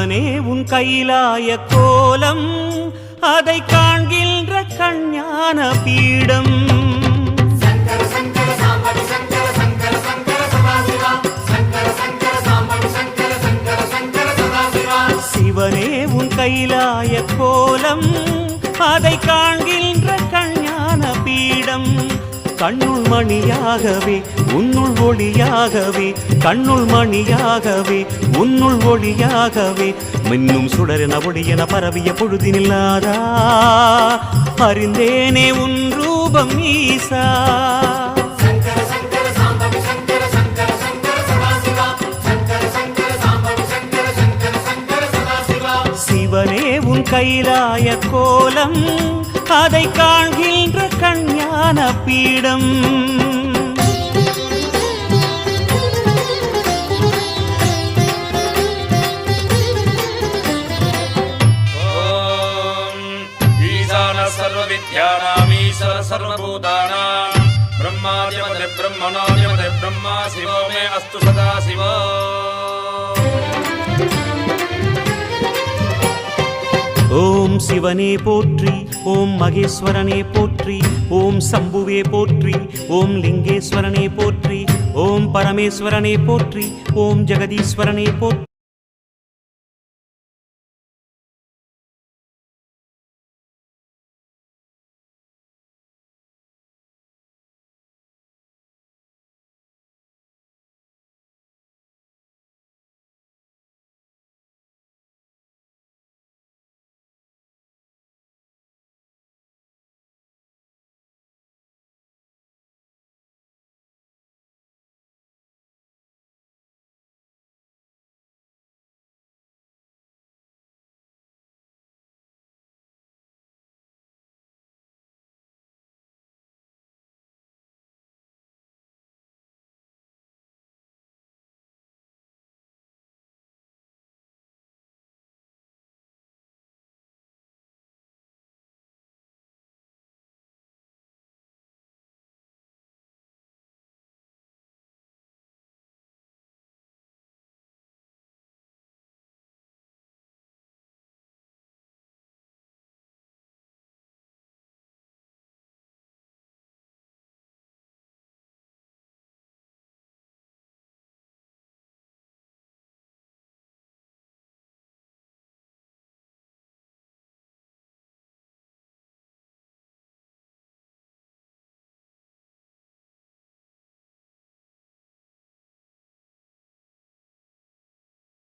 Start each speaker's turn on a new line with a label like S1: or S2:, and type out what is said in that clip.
S1: சிவனே உன் கைலாய கோலம் அதை காண்கின்ற கஞ்ஞான பீடம். சிவனே உன் கைலாய கோலம் அதை காண்கின்ற கஞ்ஞான பீடம். கண்ணுள் மணியாகவே உன்னுள் ஒளியாகவே, கண்ணுள் மணியாகவே உன்னுள் ஒளியாகவே, மின்னும் சுடரென ஒளியென பரவிய பொழுதினில்லாதா அறிந்தேனே உன் ரூபம் ஈசா. சிவனே உன் கைலாய கோலம் அதை காண்கின்ற கஞ்ஞான பீடம்.
S2: ஈசான சர்வ வித்யானாம் ஈஸ்வர சர்வபூதானாம் பிரம்மாதிபதே பிரம்மணோதிபதே பிரம்மா சிவோ மே அஸ்து சதா சிவோ.
S1: ஓம் சிவனே போற்றி, ஓம் மகேஸ்வரனே போற்றி, ஓம் சம்புவே போற்றி, ஓம் லிங்கேஸ்வரனே போற்றி, ஓம் பரமேஸ்வரனே போற்றி, ஓம் ஜெகதீஸ்வரனே போற்றி.